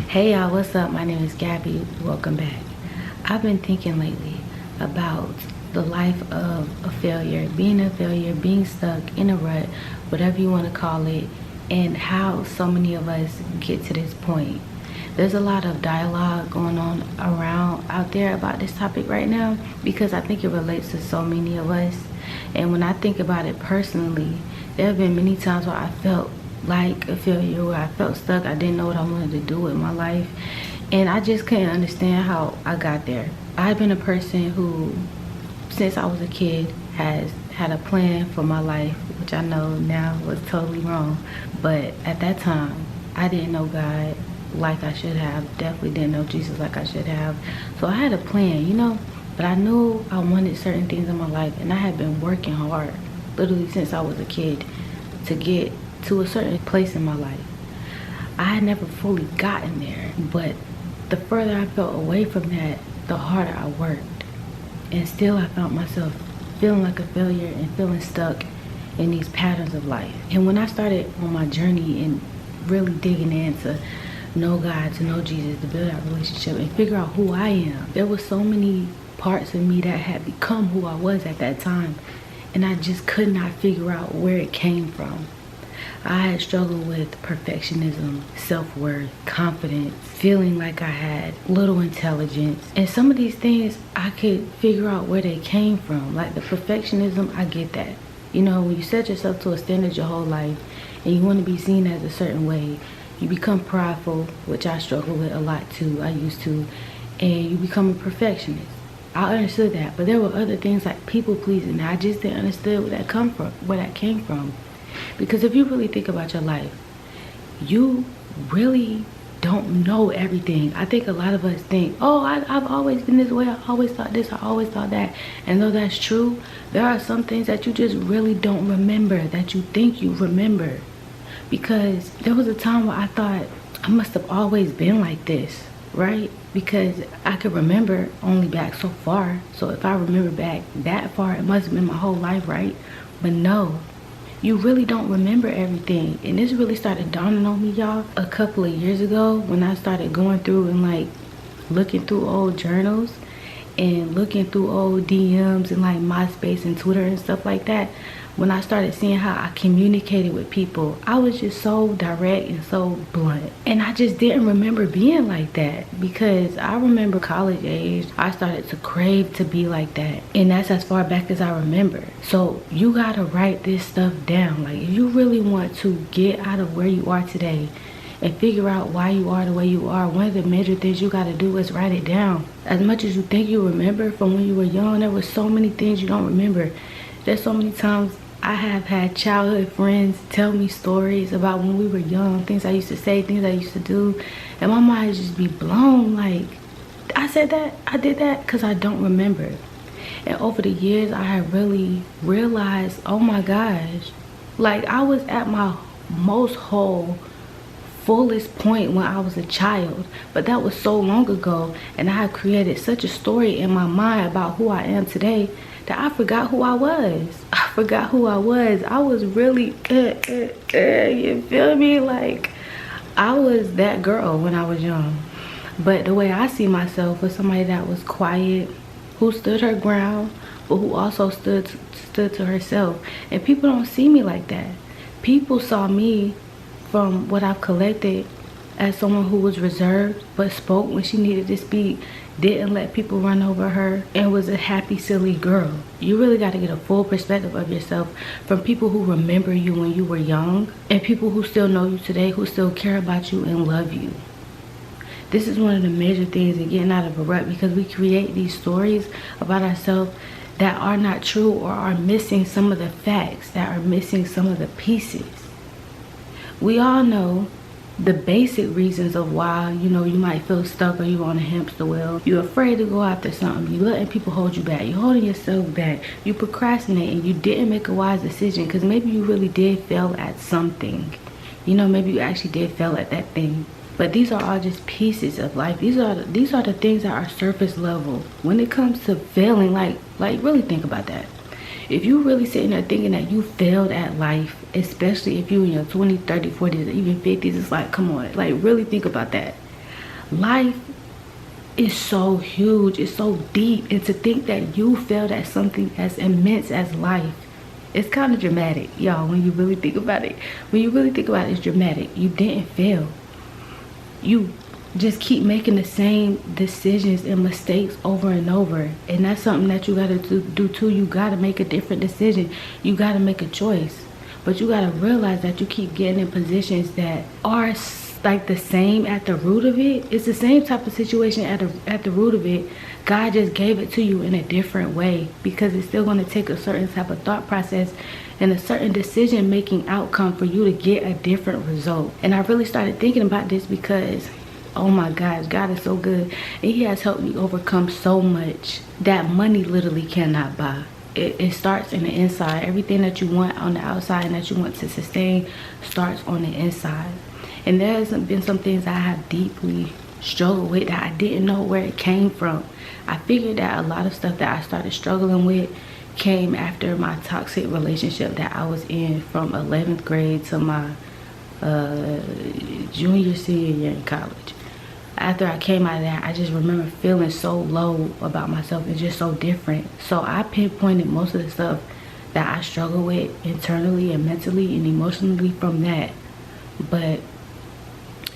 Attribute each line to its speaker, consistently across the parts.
Speaker 1: Hey y'all, what's up? My name is Gabby. Welcome back. I've been thinking lately about the life of a failure, being stuck in a rut, whatever you want to call it, and how so many of us get to this point. There's a lot of dialogue going on around out there about this topic right now because I think it relates to so many of us. And when I think about it personally, there have been many times where I felt like a failure, where I felt stuck. I didn't know what I wanted to do with my life, and I just couldn't understand how I got there. I've been a person who, since I was a kid, has had a plan for my life, which I know now was totally wrong. But at that time, I didn't know God like I should have. Definitely didn't know Jesus like I should have. So I had a plan, but I knew I wanted certain things in my life, and I had been working hard literally since I was a kid to get to a certain place in my life. I had never fully gotten there, but the further I felt away from that, the harder I worked. And still I found myself feeling like a failure and feeling stuck in these patterns of life. And when I started on my journey and really digging in to know God, to know Jesus, to build that relationship and figure out who I am, there were so many parts of me that had become who I was at that time, and I just could not figure out where it came from. I had struggled with perfectionism, self-worth, confidence, feeling like I had little intelligence. And some of these things, I could figure out where they came from. Like the perfectionism, I get that. When you set yourself to a standard your whole life and you want to be seen as a certain way, you become prideful, which I struggle with a lot too, I used to, and you become a perfectionist. I understood that, but there were other things like people pleasing. I just didn't understand where that came from. Because if you really think about your life, you really don't know everything. I think a lot of us think, oh, I've always been this way. I always thought this. I always thought that. And though that's true, there are some things that you just really don't remember that you think you remember. Because there was a time where I thought I must have always been like this, right? Because I could remember only back so far. So if I remember back that far, it must have been my whole life, right? But no. You really don't remember everything. And this really started dawning on me, y'all, a couple of years ago when I started going through and like looking through old journals and looking through old DMs and like MySpace and Twitter and stuff like that. When I started seeing how I communicated with people, I was just so direct and so blunt. And I just didn't remember being like that, because I remember college age, I started to crave to be like that. And that's as far back as I remember. So you gotta write this stuff down. Like if you really want to get out of where you are today and figure out why you are the way you are, one of the major things you gotta do is write it down. As much as you think you remember from when you were young, there were so many things you don't remember. There's so many times I have had childhood friends tell me stories about when we were young, things I used to say, things I used to do, and my mind just be blown. Like, I said that, I did that, because I don't remember. And over the years, I have really realized, oh my gosh, like I was at my most whole, fullest point when I was a child, but that was so long ago, and I have created such a story in my mind about who I am today that I forgot who I was. I was really, you feel me? Like, I was that girl when I was young. But the way I see myself was somebody that was quiet, who stood her ground, but who also stood to herself. And people don't see me like that. People saw me, from what I've collected, as someone who was reserved but spoke when she needed to speak, didn't let people run over her, and was a happy, silly girl. You really got to get a full perspective of yourself from people who remember you when you were young, and people who still know you today, who still care about you and love you. This is one of the major things in getting out of a rut, because we create these stories about ourselves that are not true, or are missing some of the facts, that are missing some of the pieces. We all know the basic reasons of why, you might feel stuck, or you on a hamster wheel. You're afraid to go after something. You're letting people hold you back. You're holding yourself back. You procrastinate, and you didn't make a wise decision, because maybe you really did fail at something. Maybe you actually did fail at that thing. But these are all just pieces of life. These are the things that are surface level. When it comes to failing, like really think about that. If you really sitting there thinking that you failed at life, especially if you in your 20s, 30s, 40s, or even 50s, it's like, come on, like really think about that. Life is so huge, it's so deep, and to think that you failed at something as immense as life, it's kind of dramatic, y'all. When you really think about it, it's dramatic. You didn't fail. You just keep making the same decisions and mistakes over and over, and that's something that you got to do too. You got to make a different decision. You got to make a choice, but you got to realize that you keep getting in positions that are like the same at the root of it. It's the same type of situation at the root of it. God just gave it to you in a different way, because it's still going to take a certain type of thought process and a certain decision making outcome for you to get a different result. And I really started thinking about this because, oh my gosh, God is so good, and he has helped me overcome so much that money literally cannot buy. It starts in the inside. Everything that you want on the outside and that you want to sustain starts on the inside. And there's been some things I have deeply struggled with that I didn't know where it came from. I figured that a lot of stuff that I started struggling with came after my toxic relationship that I was in from 11th grade to my senior year in college. After I came out of that, I just remember feeling so low about myself and just so different. So I pinpointed most of the stuff that I struggle with internally and mentally and emotionally from that. But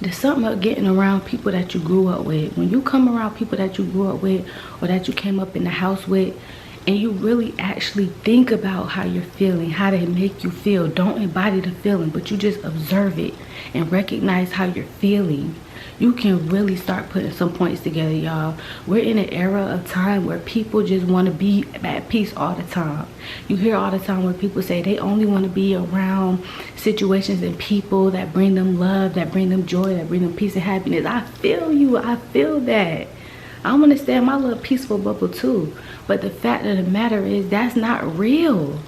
Speaker 1: there's something about getting around people that you grew up with. When you come around people that you grew up with or that you came up in the house with, and you really actually think about how you're feeling, how they make you feel. Don't embody the feeling, but you just observe it and recognize how you're feeling. You can really start putting some points together, y'all. We're in an era of time where people just want to be at peace all the time. You hear all the time where people say they only want to be around situations and people that bring them love, that bring them joy, that bring them peace and happiness. I feel you. I feel that. I want to stay in my little peaceful bubble too. But the fact of the matter is, that's not real.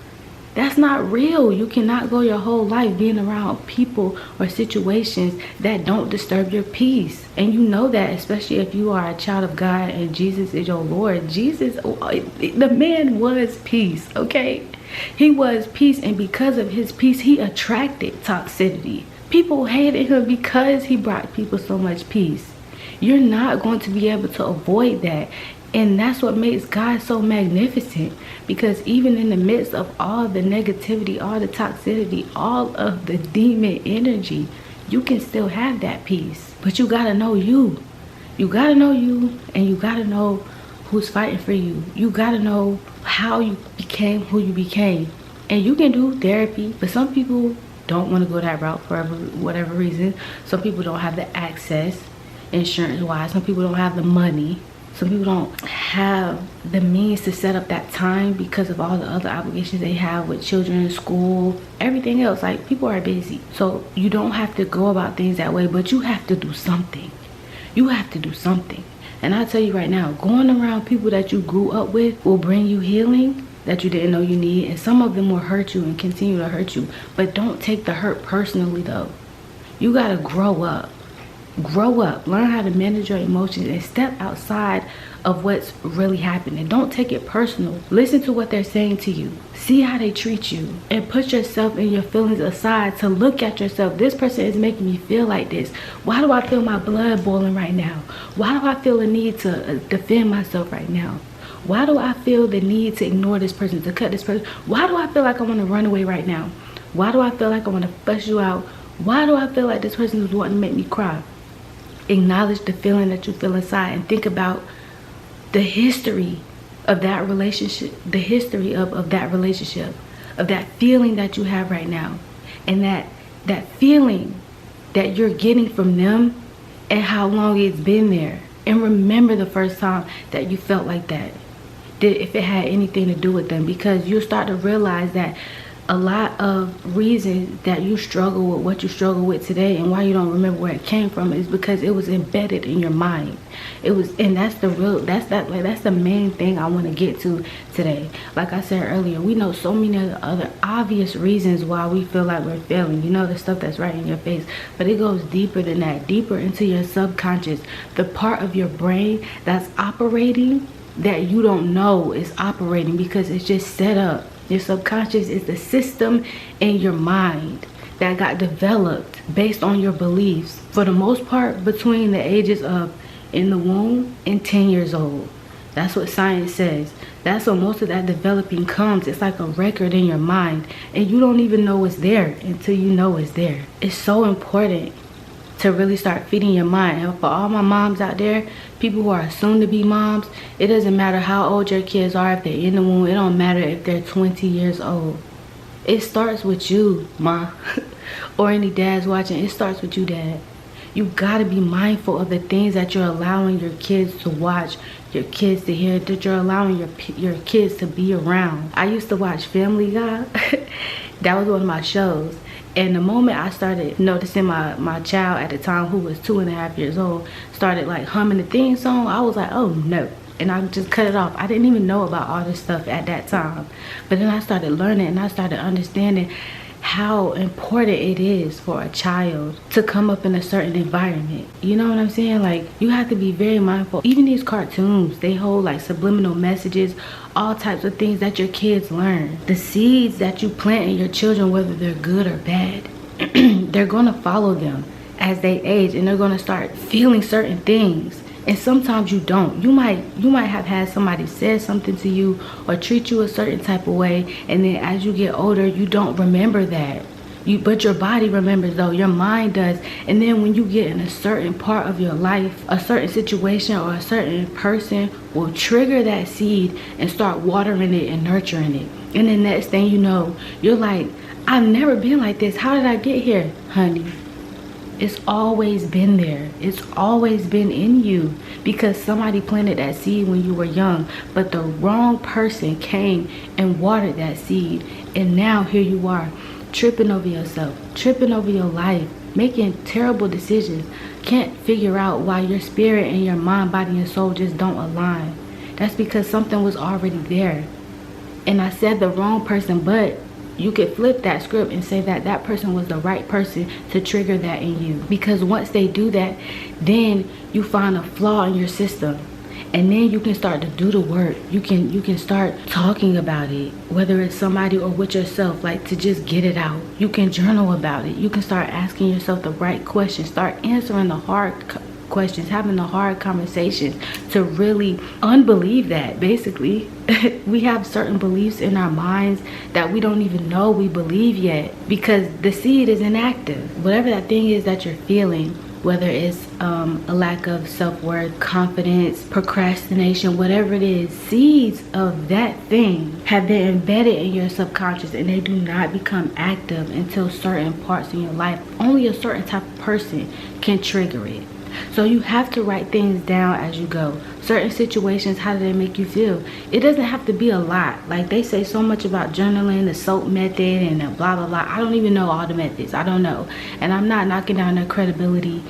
Speaker 1: That's not real. You cannot go your whole life being around people or situations that don't disturb your peace. And you know that, especially if you are a child of God and Jesus is your Lord. Jesus, the man was peace, okay? He was peace, and because of his peace, he attracted toxicity. People hated him because he brought people so much peace. You're not going to be able to avoid that. And that's what makes God so magnificent, because even in the midst of all the negativity, all the toxicity, all of the demon energy, you can still have that peace. But you gotta know you. You gotta know you, and you gotta know who's fighting for you. You gotta know how you became who you became. And you can do therapy, but some people don't want to go that route for whatever reason. Some people don't have the access insurance wise. Some people don't have the money. Some people don't have the means to set up that time because of all the other obligations they have with children, school, everything else. Like, people are busy. So you don't have to go about things that way, but you have to do something. You have to do something. And I'll tell you right now, going around people that you grew up with will bring you healing that you didn't know you need. And some of them will hurt you and continue to hurt you. But don't take the hurt personally though. You gotta grow up. Grow up, learn how to manage your emotions, and step outside of what's really happening. Don't take it personal. Listen to what they're saying to you. See how they treat you, and put yourself and your feelings aside to look at yourself. This person is making me feel like this. Why do I feel my blood boiling right now? Why do I feel the need to defend myself right now? Why do I feel the need to ignore this person, to cut this person? Why do I feel like I want to run away right now? Why do I feel like I want to fuss you out? Why do I feel like this person is wanting to make me cry? Acknowledge the feeling that you feel inside, and think about the history of that relationship, the history of that relationship, of that feeling that you have right now, and that feeling that you're getting from them, and how long it's been there. And remember the first time that you felt like that, if it had anything to do with them, because you'll start to realize that a lot of reasons that you struggle with what you struggle with today, and why you don't remember where it came from, is because it was embedded in your mind. It was, and that's the main thing I want to get to today. Like I said earlier, we know so many other obvious reasons why we feel like we're failing. You know, the stuff that's right in your face, but it goes deeper than that, deeper into your subconscious, the part of your brain that's operating that you don't know is operating because it's just set up. Your subconscious is the system in your mind that got developed based on your beliefs. For the most part, between the ages of in the womb and 10 years old. That's what science says. That's when most of that developing comes. It's like a record in your mind, and you don't even know it's there until you know it's there. It's so important to really start feeding your mind. And for all my moms out there, people who are soon to be moms, it doesn't matter how old your kids are. If they're in the womb, it don't matter if they're 20 years old. It starts with you, ma. Or any dads watching, it starts with you, dad. You gotta be mindful of the things that you're allowing your kids to watch, your kids to hear, that you're allowing your kids to be around. I used to watch Family Guy. That was one of my shows. And the moment I started noticing my child at the time, who was 2.5 years old, started like humming the theme song, I was like, oh no. And I just cut it off. I didn't even know about all this stuff at that time. But then I started learning and I started understanding how important it is for a child to come up in a certain environment. You know what I'm saying? Like, you have to be very mindful. Even these cartoons, they hold like subliminal messages, all types of things that your kids learn. The seeds that you plant in your children, whether they're good or bad, they're gonna follow them as they age, and they're gonna start feeling certain things. And sometimes you don't. You might have had somebody say something to you or treat you a certain type of way, and then as you get older, you don't remember that. But your body remembers though, your mind does. And then when you get in a certain part of your life, a certain situation or a certain person will trigger that seed and start watering it and nurturing it. And the next thing you know, you're like, I've never been like this. How did I get here, honey? It's always been there. It's always been in you, because somebody planted that seed when you were young, but the wrong person came and watered that seed, and now here you are, tripping over yourself, tripping over your life, making terrible decisions, can't figure out why your spirit and your mind, body, and soul just don't align. That's because something was already there. And I said the wrong person, but you could flip that script and say that that person was the right person to trigger that in you. Because once they do that, then you find a flaw in your system, and then you can start to do the work. You can start talking about it, whether it's somebody or with yourself, like to just get it out. You can journal about it. You can start asking yourself the right questions, start answering the hard questions, having the hard conversations to really unbelieve that. Basically, we have certain beliefs in our minds that we don't even know we believe yet, because the seed is inactive. Whatever that thing is that you're feeling, whether it's a lack of self-worth, confidence, procrastination, whatever it is, seeds of that thing have been embedded in your subconscious, and they do not become active until certain parts in your life. Only a certain type of person can trigger it. So you have to write things down as you go. Certain situations, how do they make you feel? It doesn't have to be a lot. Like, they say so much about journaling, the SOAP method, and the blah blah blah. I don't even know all the methods. I don't know, and I'm not knocking down their credibility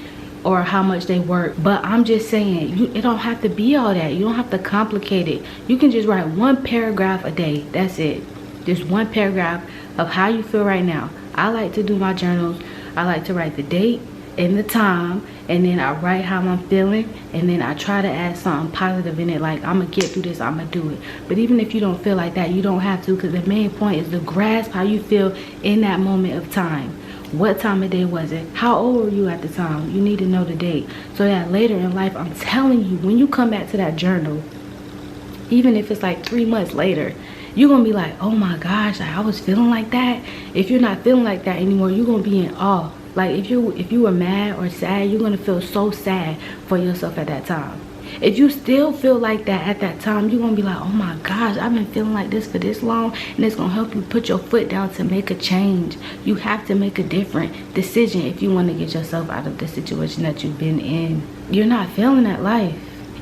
Speaker 1: or how much they work, but I'm just saying, it don't have to be all that. You don't have to complicate it. You can just write one paragraph a day. That's it. Just one paragraph of how you feel right now. I like to do my journals. I like to write the date and the time, and then I write how I'm feeling, and then I try to add something positive in it, like, I'm gonna get through this, I'm gonna do it. But even if you don't feel like that, you don't have to, because the main point is to grasp how you feel in that moment of time. What time of day was it? How old were you at the time? You need to know the date, so that later in life, I'm telling you, when you come back to that journal, even if it's like 3 months later, you're gonna be like, oh my gosh, I was feeling like that. If you're not feeling like that anymore, you're gonna be in awe. Like, if you were mad or sad, you're gonna feel so sad for yourself at that time. If you still feel like that at that time, you're gonna be like, oh my gosh, I've been feeling like this for this long, and it's gonna help you put your foot down to make a change. You have to make a different decision if you want to get yourself out of the situation that you've been in. You're not feeling that life.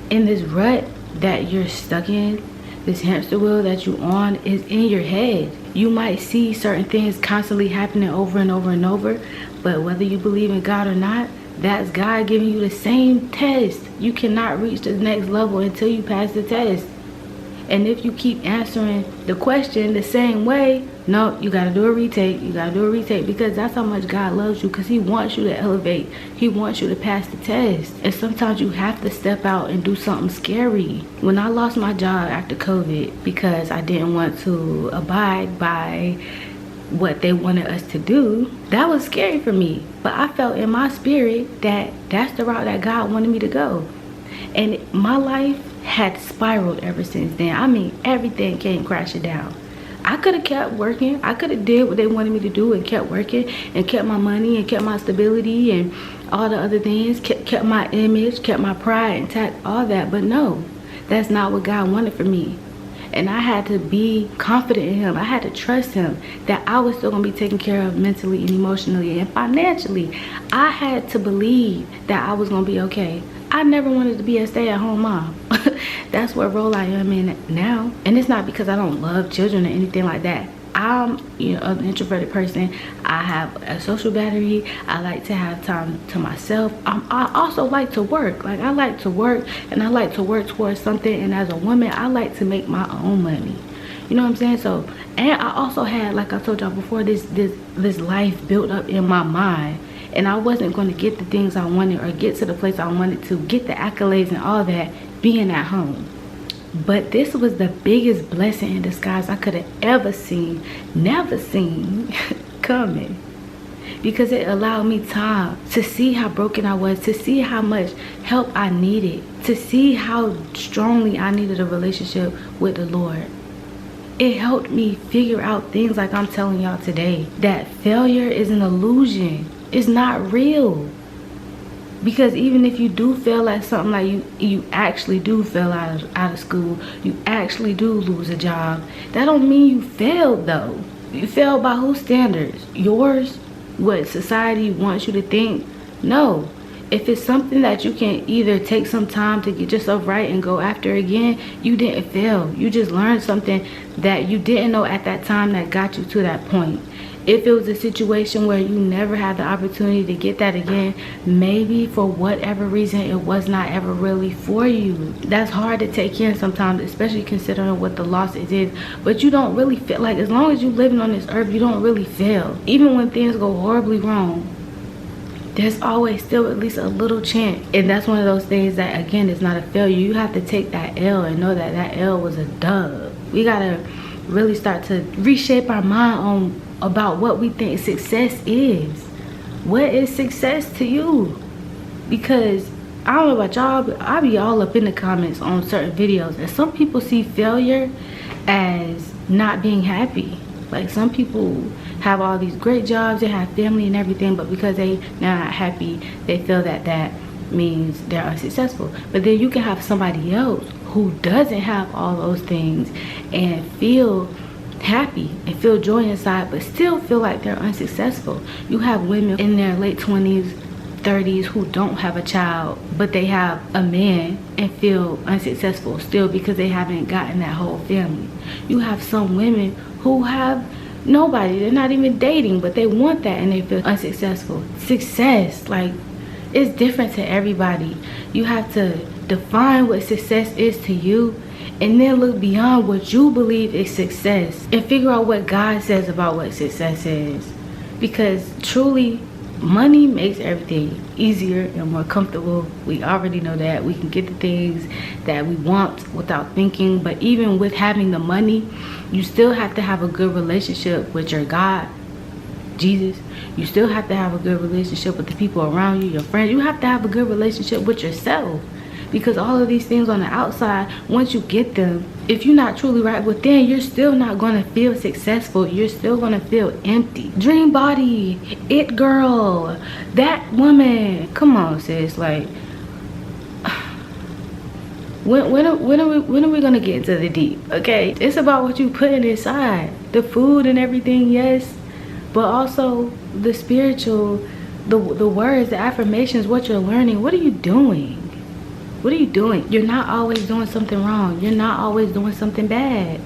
Speaker 1: In this rut that you're stuck in, this hamster wheel that you're on, is in your head. You might see certain things constantly happening over and over and over, but whether you believe in God or not, that's God giving you the same test. You cannot reach the next level until you pass the test. And if you keep answering the question the same way, no, you gotta do a retake. You gotta do a retake, because that's how much God loves you, because he wants you to elevate. He wants you to pass the test. And sometimes you have to step out and do something scary. When I lost my job after COVID, because I didn't want to abide by what they wanted us to do, that was scary for me. But I felt in my spirit that that's the route that God wanted me to go. And my life had spiraled ever since then. I mean, everything came crashing down. I could have kept working. I could have did what they wanted me to do and kept working and kept my money and kept my stability and all the other things, kept my image, kept my pride intact, all that. But no, that's not what God wanted for me. And I had to be confident in him. I had to trust him that I was still going to be taken care of mentally and emotionally and financially. I had to believe that I was going to be okay. I never wanted to be a stay-at-home mom. That's what role I am in now. And it's not because I don't love children or anything like that. I'm, an introverted person. I have a social battery. I like to have time to myself. I also like to work. Like, I like to work, and I like to work towards something. And as a woman, I like to make my own money. You know what I'm saying? So, and I also had, like I told y'all before, this life built up in my mind. And I wasn't going to get the things I wanted or get to the place I wanted to, get the accolades and all that being at home. But this was the biggest blessing in disguise I could have ever seen, never seen coming. Because it allowed me time to see how broken I was, to see how much help I needed, to see how strongly I needed a relationship with the Lord. It helped me figure out things like I'm telling y'all today, that failure is an illusion. It's not real. Because even if you do fail at something, like you actually do fail out of school, you actually do lose a job, that don't mean you failed though. You failed by whose standards? Yours? What society wants you to think? No. If it's something that you can either take some time to get yourself right and go after again, you didn't fail. You just learned something that you didn't know at that time that got you to that point. If it was a situation where you never had the opportunity to get that again, maybe for whatever reason it was not ever really for you. That's hard to take in sometimes, especially considering what the loss is. But you don't really feel like, as long as you're living on this earth, you don't really fail. Even when things go horribly wrong, there's always still at least a little chance. And that's one of those things that, again, is not a failure. You have to take that L and know that that L was a dub. We gotta really start to reshape our mind about what we think success is. What is success to you? Because I don't know about y'all, but I be all up in the comments on certain videos, and some people see failure as not being happy. Like, some people have all these great jobs, they have family and everything, but because they're not happy, they feel that that means they're unsuccessful. But then you can have somebody else who doesn't have all those things and feel happy and feel joy inside, but still feel like they're unsuccessful. You have women in their late 20s, 30s who don't have a child, but they have a man and feel unsuccessful still because they haven't gotten that whole family. You have some women who have nobody, they're not even dating, but they want that and they feel unsuccessful. Success, like, it's different to everybody. You have to define what success is to you, and then look beyond what you believe is success and figure out what God says about what success is. Because truly, money makes everything easier and more comfortable. We already know that. We can get the things that we want without thinking. But even with having the money, you still have to have a good relationship with your God, Jesus. You still have to have a good relationship with the people around you, your friends. You have to have a good relationship with yourself. Because all of these things on the outside, once you get them, if you're not truly right within, you're still not going to feel successful. You're still going to feel empty. Dream body, it girl, that woman. Come on, sis. Like, when are we going to get into the deep? Okay, it's about what you putting inside. The food and everything, yes, but also the spiritual, the words, the affirmations, what you're learning. What are you doing? What are you doing? You're not always doing something wrong. You're not always doing something bad.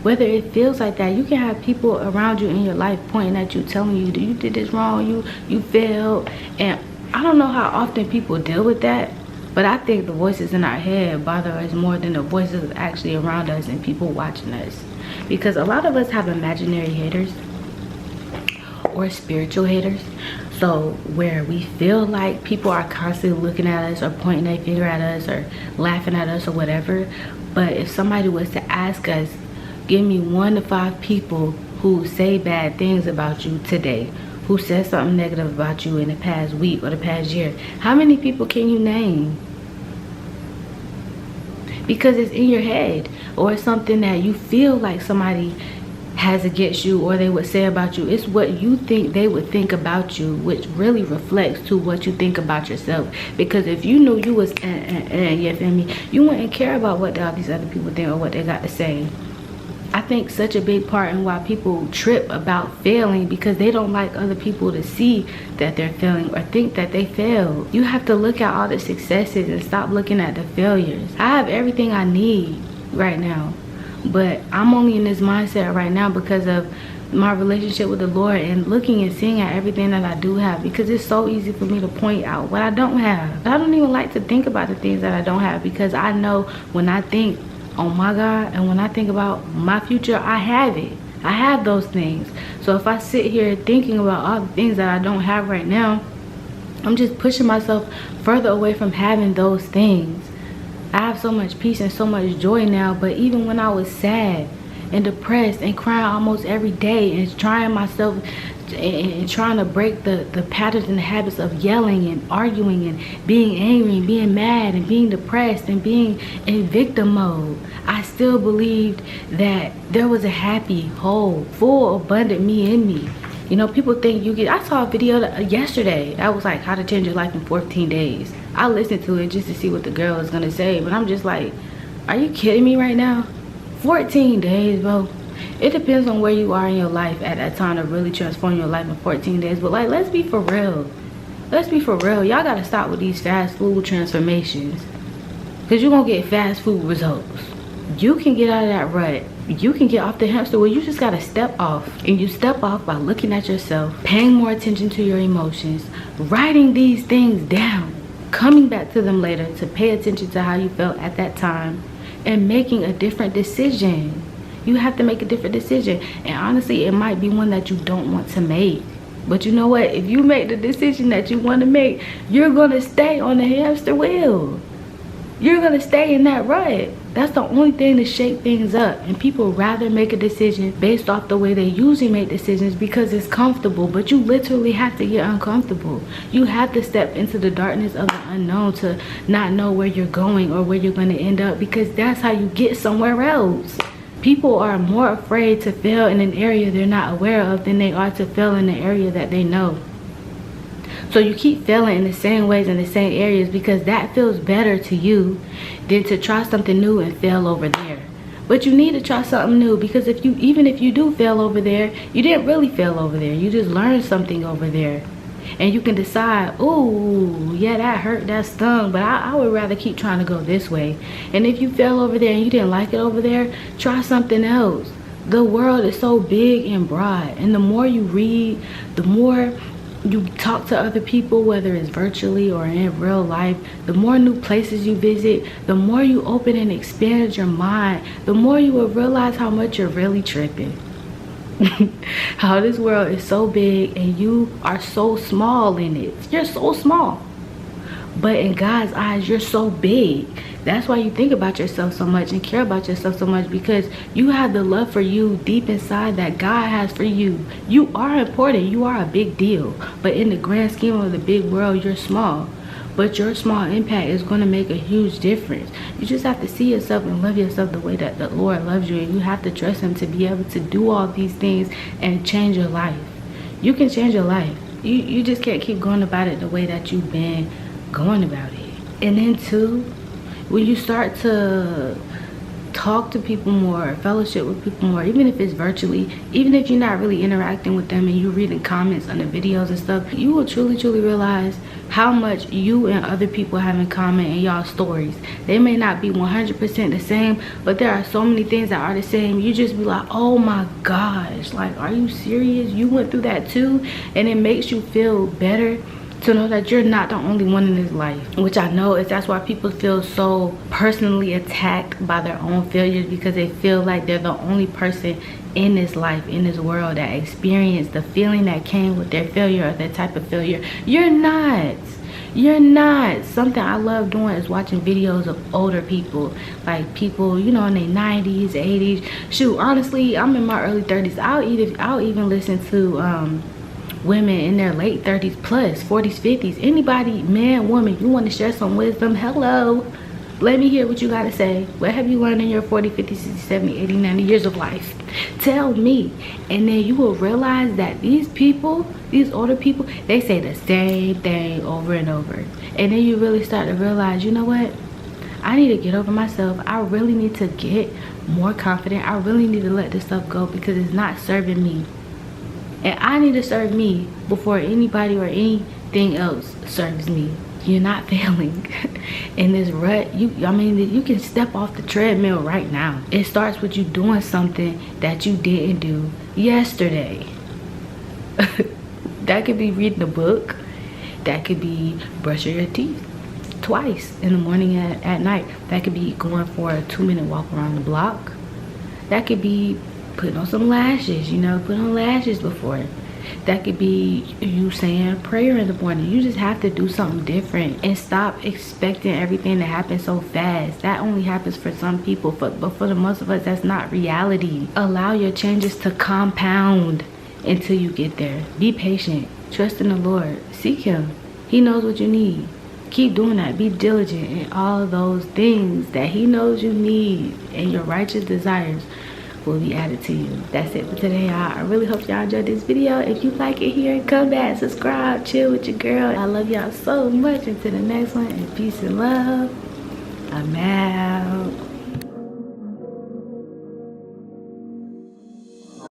Speaker 1: Whether it feels like that, you can have people around you in your life pointing at you, telling you that you did this wrong, you failed. And I don't know how often people deal with that, but I think the voices in our head bother us more than the voices actually around us and people watching us. Because a lot of us have imaginary haters or spiritual haters. So where we feel like people are constantly looking at us or pointing their finger at us or laughing at us or whatever. But if somebody was to ask us, give me 1 to 5 people who say bad things about you today, who said something negative about you in the past week or the past year? How many people can you name? Because it's in your head, or it's something that you feel like somebody has against you or they would say about you. It's what you think they would think about you, which really reflects to what you think about yourself. Because if you knew you was you feel me, you wouldn't care about what all these other people think or what they got to say. I think such a big part in why people trip about failing, because they don't like other people to see that they're failing or think that they failed. You have to look at all the successes and stop looking at the failures. I have everything I need right now, but I'm only in this mindset right now because of my relationship with the Lord and looking and seeing at everything that I do have, because it's so easy for me to point out what I don't have. I don't even like to think about the things that I don't have, because I know when I think, oh my God, and when I think about my future, I have it. I have those things. So if I sit here thinking about all the things that I don't have right now, I'm just pushing myself further away from having those things. I have so much peace and so much joy now, but even when I was sad and depressed and crying almost every day and trying myself and trying to break the patterns and the habits of yelling and arguing and being angry and being mad and being depressed and being in victim mode, I still believed that there was a happy, whole, full, abundant me in me. You know, people think you get, I saw a video yesterday that was like how to change your life in 14 days. I listened to it just to see what the girl is gonna say, but I'm just like, are you kidding me right now? 14 days, bro. It depends on where you are in your life at that time to really transform your life in 14 days. But like, let's be for real. Let's be for real. Y'all gotta stop with these fast food transformations, because you're gonna get fast food results. You can get out of that rut. You can get off the hamster wheel. You just gotta step off. And you step off by looking at yourself, paying more attention to your emotions, writing these things down, coming back to them later to pay attention to how you felt at that time, and making a different decision. You have to make a different decision. And honestly, it might be one that you don't want to make. But you know what? If you make the decision that you want to make, you're going to stay on the hamster wheel. You're going to stay in that rut. That's the only thing to shake things up. And people rather make a decision based off the way they usually make decisions because it's comfortable. But you literally have to get uncomfortable. You have to step into the darkness of the unknown to not know where you're going or where you're going to end up, because that's how you get somewhere else. People are more afraid to fail in an area they're not aware of than they are to fail in the area that they know. So you keep failing in the same ways in the same areas because that feels better to you than to try something new and fail over there. But you need to try something new, because even if you do fail over there, you didn't really fail over there. You just learned something over there. And you can decide, oh, yeah, that hurt, that stung, but I would rather keep trying to go this way. And if you fell over there and you didn't like it over there, try something else. The world is so big and broad. And the more you read, the more you talk to other people, whether it's virtually or in real life, the more new places you visit, the more you open and expand your mind, the more you will realize how much you're really tripping. How this world is so big and you are so small in it. You're so small, but in God's eyes you're so big. That's why you think about yourself so much and care about yourself so much, because you have the love for you deep inside that God has for you. You are important. You are a big deal, but in the grand scheme of the big world, you're small. But your small impact is going to make a huge difference. You just have to see yourself and love yourself the way that the Lord loves you. And you have to trust him to be able to do all these things and change your life. You can change your life. You just can't keep going about it the way that you've been going about it. And then too, when you start to talk to people more, fellowship with people more, even if it's virtually, even if you're not really interacting with them and you're reading comments on the videos and stuff, you will truly realize how much you and other people have in common in y'all stories. They may not be 100% the same, but there are so many things that are the same. You just be like, oh my gosh, like, are you serious? You went through that too? And it makes you feel better to know that you're not the only one in this life, which I know is that's why people feel so personally attacked by their own failures, because they feel like they're the only person in this life, in this world, that experienced the feeling that came with their failure or that type of failure. You're not. You're not. Something I love doing is watching videos of older people, like people, you know, in their 90s, 80s. Shoot, honestly, I'm in my early 30s. I'll even listen to women in their late 30s plus, 40s, 50s. Anybody, man, woman, you want to share some wisdom? Hello. Let me hear what you got to say. What have you learned in your 40, 50, 60, 70, 80, 90 years of life? Tell me. And then you will realize that these people, these older people, they say the same thing over and over. And then you really start to realize, you know what? I need to get over myself. I really need to get more confident. I really need to let this stuff go because it's not serving me. And I need to serve me before anybody or anything else serves me. You're not failing in this rut. You can step off the treadmill right now. It starts with you doing something that you didn't do yesterday. That could be reading a book. That could be brushing your teeth twice in the morning and at night. That could be going for a 2-minute walk around the block. That could be putting on some lashes, you know, put on lashes before. That could be you saying prayer in the morning. You just have to do something different and stop expecting everything to happen so fast. That only happens for some people, but for the most of us, that's not reality. Allow your changes to compound until you get there. Be patient. Trust in the Lord. Seek him. He knows what you need. Keep doing that. Be diligent in all those things that he knows you need, and your righteous desires will be added to you. That's it for today, y'all. I really hope y'all enjoyed this video. If you like it here, come back, subscribe, chill with your girl. I love y'all so much. Until the next one, and peace and love. I'm out.